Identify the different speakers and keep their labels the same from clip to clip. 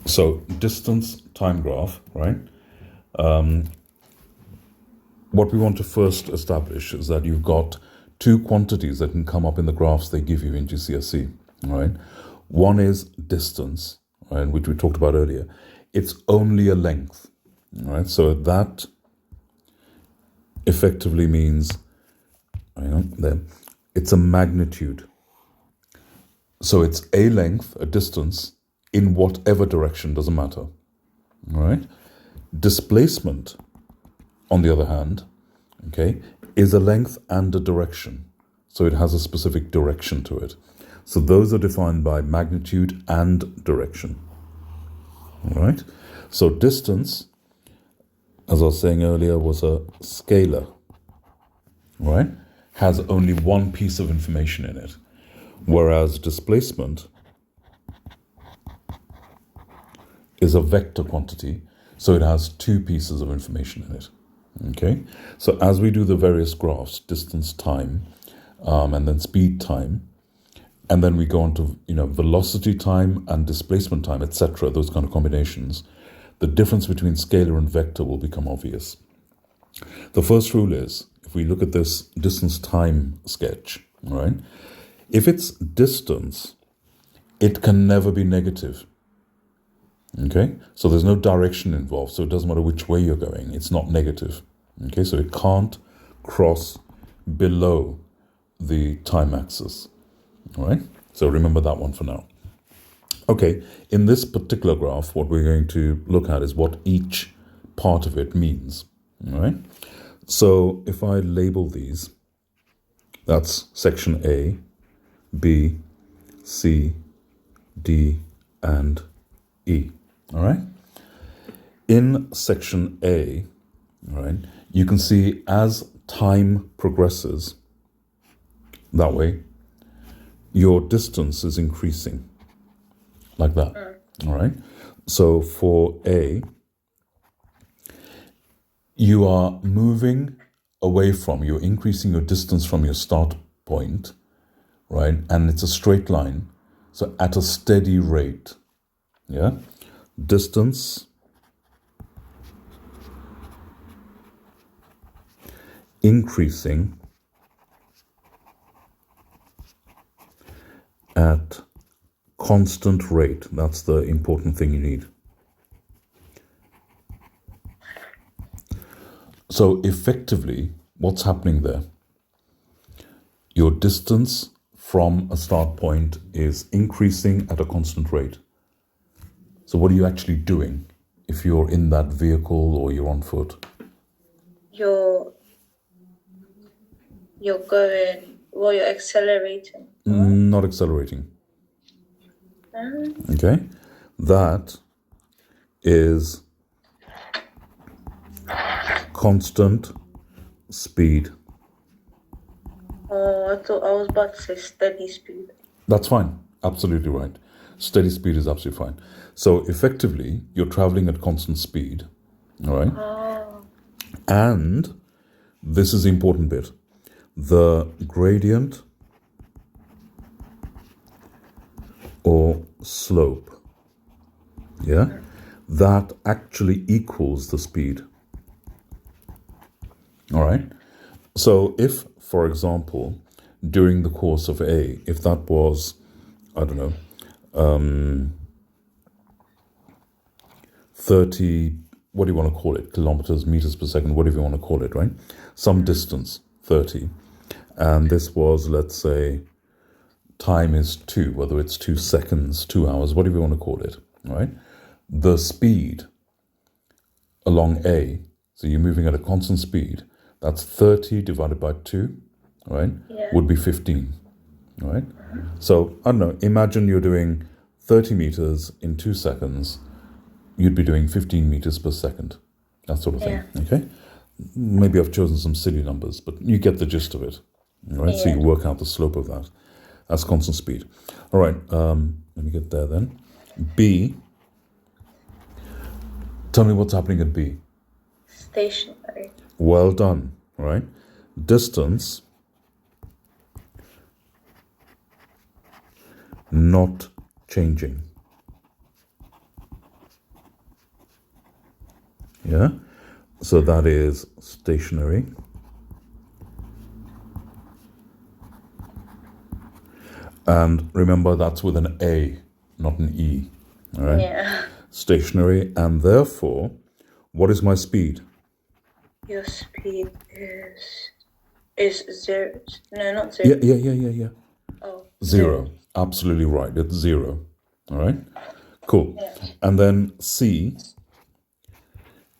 Speaker 1: So distance time graph, right? What we want to first establish is that you've got two quantities that can come up in the graphs they give you in GCSE, right? One is distance, right, which we talked about earlier. It's only a length, right? So that effectively means, hang on, there, it's a magnitude. So it's a length, a distance, in whatever direction, doesn't matter, all right? Displacement, on the other hand, okay, is a length and a direction. So it has a specific direction to it. So those are defined by magnitude and direction. All right? So distance, as I was saying earlier, was a scalar. Right? Has only one piece of information in it. Whereas displacement is a vector quantity, so it has two pieces of information in it. Okay, so as we do the various graphs, distance time, and then speed time, and then we go on to velocity time and displacement time, etc., those kind of combinations, the difference between scalar and vector will become obvious. The first rule is, if we look at this distance time sketch, right, if it's distance, it can never be negative. Okay, so there's no direction involved, so it doesn't matter which way you're going, it's not negative. Okay, so it can't cross below the time axis. All right, so remember that one for now. Okay, in this particular graph, what we're going to look at is what each part of it means. All right, so if I label these, that's section A, B, C, D, and E. All right. In section A, all right, you can see as time progresses, that way, your distance is increasing, like that. All right. So for A, you are moving away from, you're increasing your distance from your start point, right? And it's a straight line, so at a steady rate. Yeah. Distance increasing at constant rate. That's the important thing you need. So effectively, what's happening there? Your distance from a start point is increasing at a constant rate. So what are you actually doing if you're in that vehicle or you're on foot?
Speaker 2: You're going, well, you're accelerating.
Speaker 1: Not accelerating. Okay, that is constant speed.
Speaker 2: Oh, I thought I was about to say steady speed.
Speaker 1: That's fine. Absolutely right. Steady speed is absolutely fine. So effectively, you're traveling at constant speed. All right.
Speaker 2: Oh.
Speaker 1: And this is the important bit. The gradient or slope, yeah, that actually equals the speed. All right. So if, for example, during the course of A, if that was, I don't know, 30, what do you want to call it? Kilometers, meters per second, whatever you want to call it, right? Some distance, 30. And this was, let's say, time is 2, whether it's 2 seconds, 2 hours, whatever you want to call it, right? The speed along A, so you're moving at a constant speed, that's 30 divided by 2, right?
Speaker 2: Yeah.
Speaker 1: Would be 15, right? So, I don't know, imagine you're doing 30 meters in 2 seconds, you'd be doing 15 meters per second, that sort of thing, okay? Maybe I've chosen some silly numbers, but you get the gist of it, right? So you work out the slope of that. That's constant speed. All right, let me get there then. B, tell me what's happening at B.
Speaker 2: Stationary.
Speaker 1: Well done, all right? Distance, not changing. Yeah, so that is stationary. And remember, that's with an A, not an E. All right.
Speaker 2: Yeah.
Speaker 1: Stationary, and therefore, what is my speed?
Speaker 2: Your speed is zero. No, not zero.
Speaker 1: Yeah.
Speaker 2: Oh,
Speaker 1: Zero. Absolutely right. It's zero. All right. Cool.
Speaker 2: Yeah.
Speaker 1: And then C,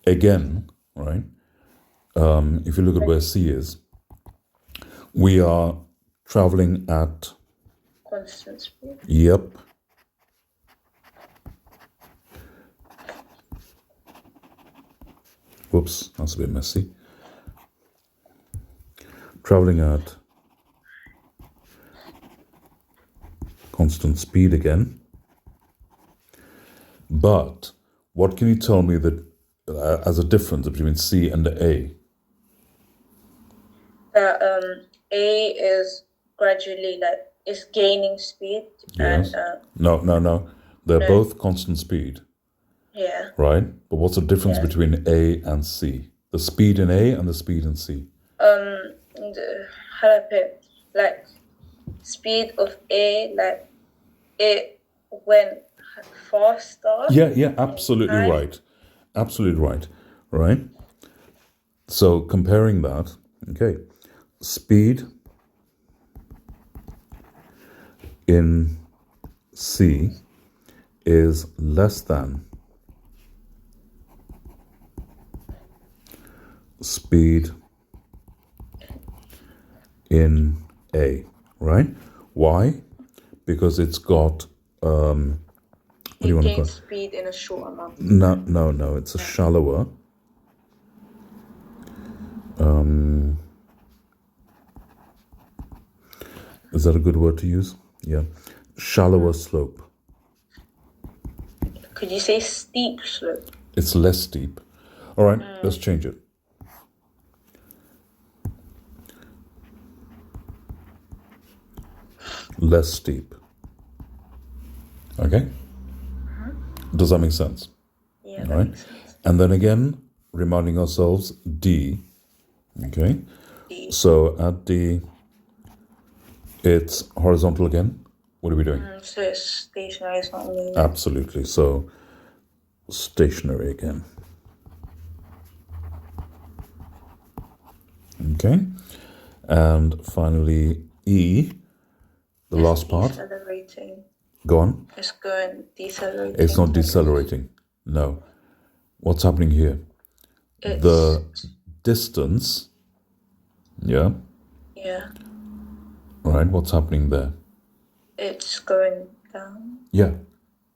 Speaker 1: again, right? If you look at where C is, we are traveling at,
Speaker 2: Constant speed.
Speaker 1: yep. Whoops, that's a bit messy. Traveling at constant speed again. But what can you tell me that as a difference between C and A?
Speaker 2: That A is gradually is gaining speed
Speaker 1: Yes.
Speaker 2: and
Speaker 1: No. They're
Speaker 2: no,
Speaker 1: both constant speed,
Speaker 2: yeah.
Speaker 1: right? But what's the difference
Speaker 2: Yeah.
Speaker 1: between A and C? The speed in A and the speed in C.
Speaker 2: How do I put it? Like speed of A, like it went faster.
Speaker 1: Yeah, absolutely
Speaker 2: Time.
Speaker 1: right. Absolutely right. Right? So comparing that, okay, speed in C is less than speed in A, right? Why? Because it's got, what do you
Speaker 2: It
Speaker 1: want to call
Speaker 2: gains
Speaker 1: it?
Speaker 2: speed in a short amount.
Speaker 1: No, it's a shallower. Is that a good word to use? Yeah. Shallower slope.
Speaker 2: Could you say steep slope?
Speaker 1: It's less steep. All right, let's change it. Less steep. Okay? Does that make sense?
Speaker 2: Yeah,
Speaker 1: All
Speaker 2: that
Speaker 1: right.
Speaker 2: makes sense.
Speaker 1: And then again, reminding ourselves D. Okay.
Speaker 2: D.
Speaker 1: So at D, it's horizontal again. What are we doing?
Speaker 2: So it's stationary, it's not moving.
Speaker 1: Absolutely. So stationary again. Okay. And finally, E, the last part.
Speaker 2: Decelerating.
Speaker 1: Go on.
Speaker 2: It's going decelerating.
Speaker 1: It's not decelerating. No. What's happening here?
Speaker 2: It's,
Speaker 1: The distance, yeah,
Speaker 2: yeah,
Speaker 1: right? What's happening there?
Speaker 2: it's going down.
Speaker 1: Yeah,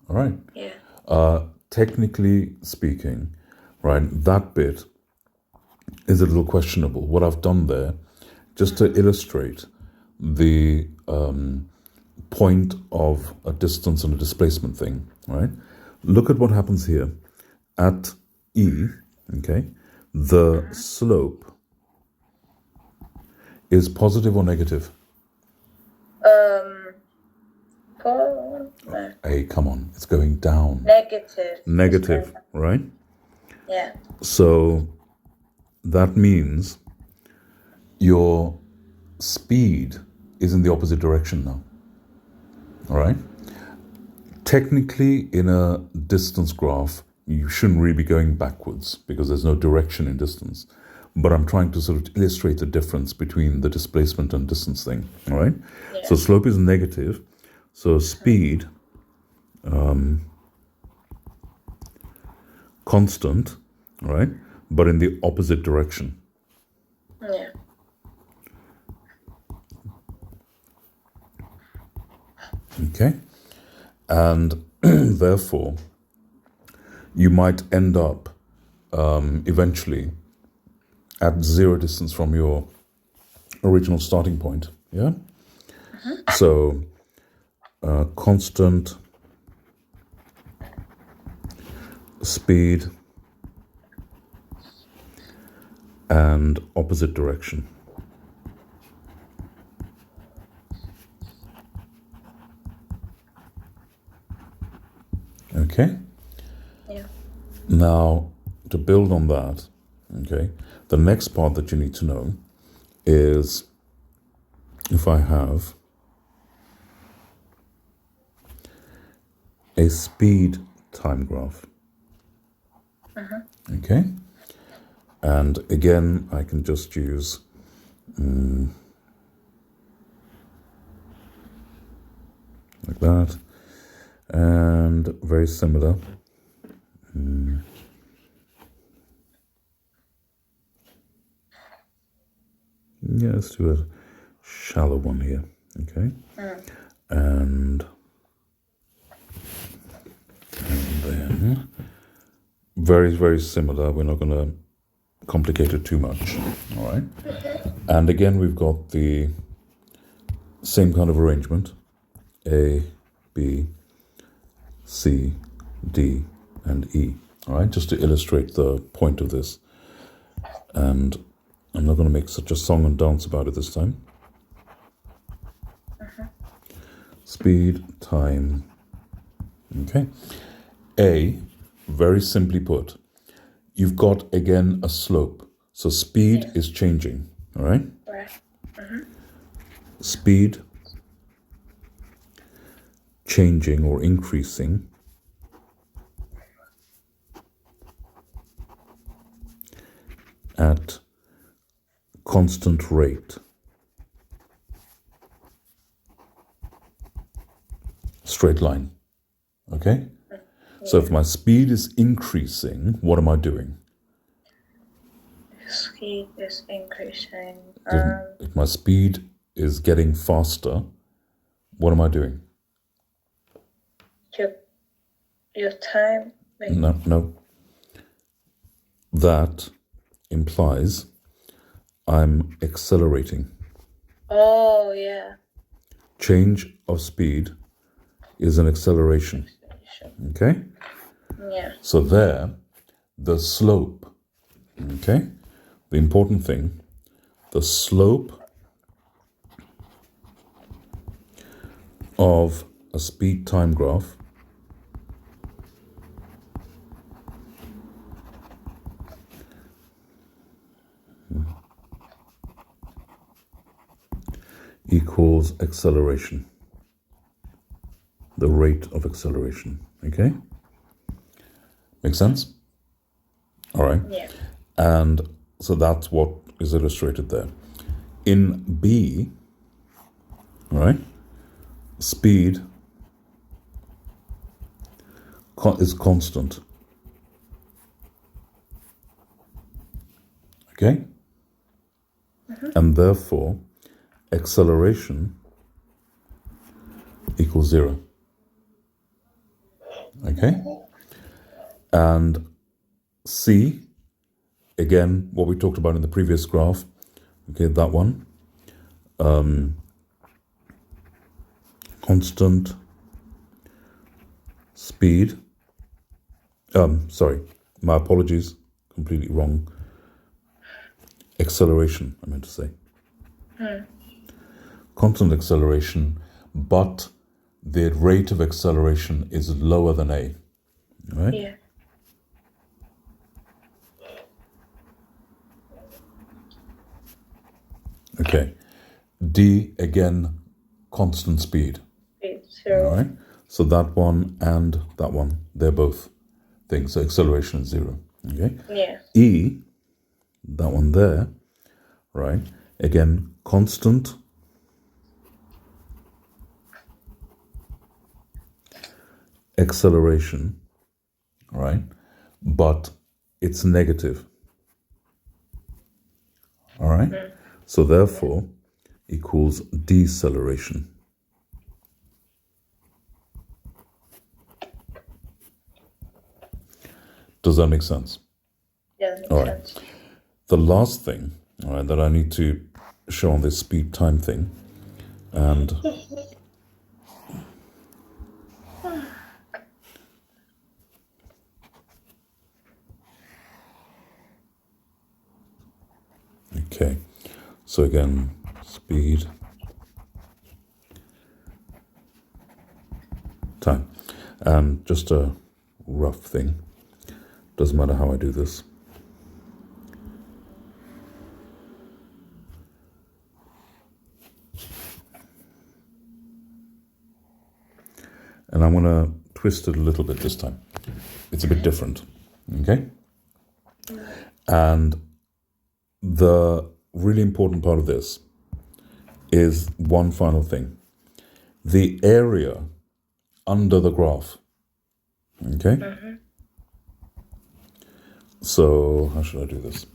Speaker 1: all right.
Speaker 2: Yeah.
Speaker 1: Technically speaking, right, that bit is a little questionable. What I've done there, just to illustrate the point of a distance and a displacement thing, right? Look at what happens here. At E, okay, the slope is positive or negative?
Speaker 2: No.
Speaker 1: Hey, come on, it's going down.
Speaker 2: Negative.
Speaker 1: Negative, right?
Speaker 2: Yeah.
Speaker 1: So that means your speed is in the opposite direction now. All right? Technically, in a distance graph, you shouldn't really be going backwards because there's no direction in distance. But I'm trying to sort of illustrate the difference between the displacement and distance thing. All right?
Speaker 2: Yeah.
Speaker 1: So slope is negative. So speed, constant, right? But in the opposite direction.
Speaker 2: Yeah.
Speaker 1: Okay? And therefore, you might end up eventually at zero distance from your original starting point. Yeah? So, constant speed and opposite direction. Okay?
Speaker 2: Yeah.
Speaker 1: Now, to build on that, okay, the next part that you need to know is if I have a speed time graph, okay, and again I can just use like that, and very similar. Yeah, let's do a shallow one here, okay, and then very, very similar. We're not going to complicate it too much, all right? And again, we've got the same kind of arrangement: A, B, C, D, and E, all right? Just to illustrate the point of this. And I'm not going to make such a song and dance about it this time. Speed, time, okay. A, very simply put, you've got, again, a slope. So speed is changing, all right?
Speaker 2: Right.
Speaker 1: Speed changing or increasing at constant rate. Straight line, okay? So if my speed is increasing, what am I doing?
Speaker 2: Speed is increasing.
Speaker 1: If my speed is getting faster, what am I doing?
Speaker 2: Your time.
Speaker 1: No. That implies I'm accelerating.
Speaker 2: Oh, yeah.
Speaker 1: Change of speed is an acceleration, okay?
Speaker 2: Yeah.
Speaker 1: So there, the slope, okay? The important thing, the slope of a speed time graph equals acceleration, the rate of acceleration, okay? Make sense? All right.
Speaker 2: Yeah.
Speaker 1: And so that's what is illustrated there. In B, all right, speed is constant, okay? And therefore, acceleration equals 0, okay? And C, again, what we talked about in the previous graph, okay, that one, constant speed, sorry, my apologies, completely wrong. Acceleration, I meant to say. Constant acceleration, but the rate of acceleration is lower than A, right?
Speaker 2: Yeah.
Speaker 1: Okay. D, again, constant speed.
Speaker 2: Zero.
Speaker 1: All right. So that one and that one, they're both things. So acceleration is 0. Okay.
Speaker 2: Yeah.
Speaker 1: E, that one there, right? Again, constant acceleration, right? But it's negative. All right. So therefore, equals deceleration. Does that make sense?
Speaker 2: Yeah, that makes
Speaker 1: All right.
Speaker 2: sense.
Speaker 1: The last thing, all right, that I need to show on this speed time thing, and okay, so again, speed time, and just a rough thing. Doesn't matter how I do this. And I'm going to twist it a little bit this time. It's a bit different, okay? And the really important part of this is one final thing. The area under the graph, okay? So how should I do this?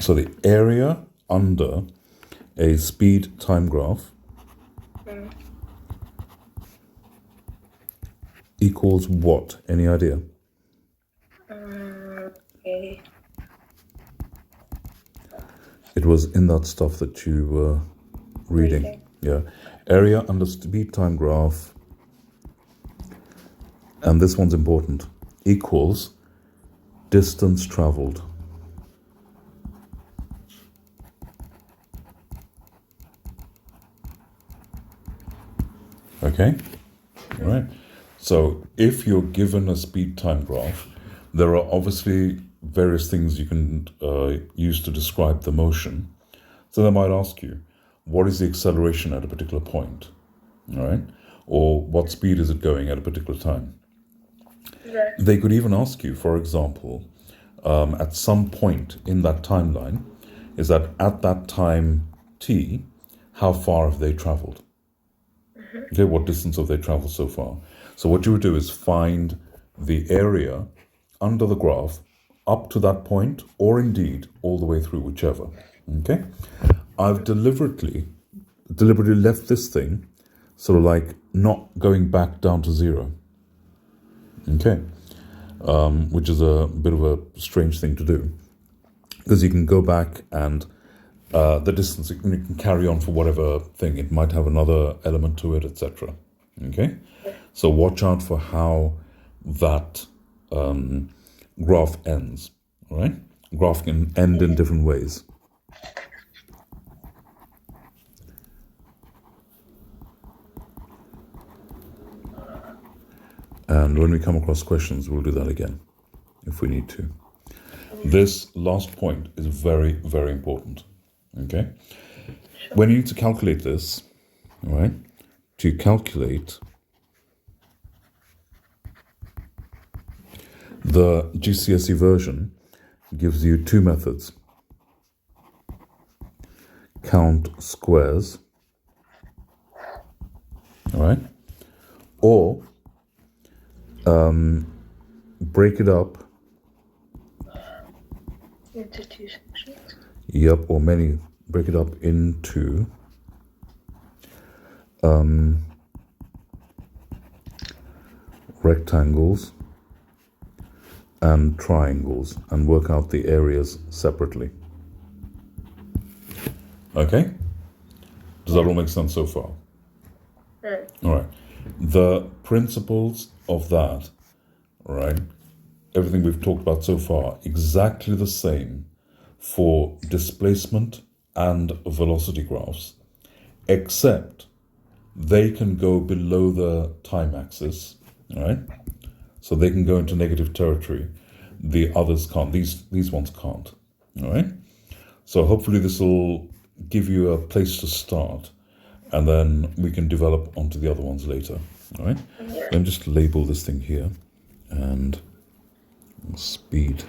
Speaker 1: So the area under a speed time graph equals what? Any idea?
Speaker 2: Okay.
Speaker 1: It was in that stuff that you were reading. Yeah. Area under speed time graph, and this one's important, equals distance traveled. Okay? All right. So if you're given a speed time graph, there are obviously various things you can use to describe the motion. So they might ask you, what is the acceleration at a particular point? All right? Or what speed is it going at a particular time?
Speaker 2: Right.
Speaker 1: They could even ask you, for example, at some point in that timeline, is that at that time t, how far have they traveled? Okay, what distance have they traveled so far? So what you would do is find the area under the graph up to that point, or indeed all the way through, whichever. Okay? I've deliberately left this thing sort of like not going back down to zero. Okay? Which is a bit of a strange thing to do, because you can go back and the distance, you can carry on for whatever thing. It might have another element to it, etc. Okay? So watch out for how that graph ends, all right? Graph can end in different ways. And when we come across questions, we'll do that again, if we need to. This last point is very, very important, okay? When you need to calculate this, all right, to calculate the GCSE version gives you two methods. Count squares, all right, or break it up
Speaker 2: Into two sections.
Speaker 1: Yep, or many. Break it up into rectangles and triangles, and work out the areas separately. Okay? Does that all make sense so far?
Speaker 2: Right.
Speaker 1: All right. The principles of that, all right, everything we've talked about so far, exactly the same for displacement and velocity graphs, except they can go below the time axis, all right? So they can go into negative territory. The others can't. These ones can't, all right? So hopefully this will give you a place to start, and then we can develop onto the other ones later, all right? Let me just label this thing here, and speed.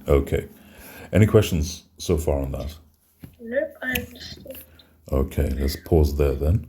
Speaker 1: Okay. Any questions so far on that?
Speaker 2: Nope, I understood.
Speaker 1: Okay, let's pause there then.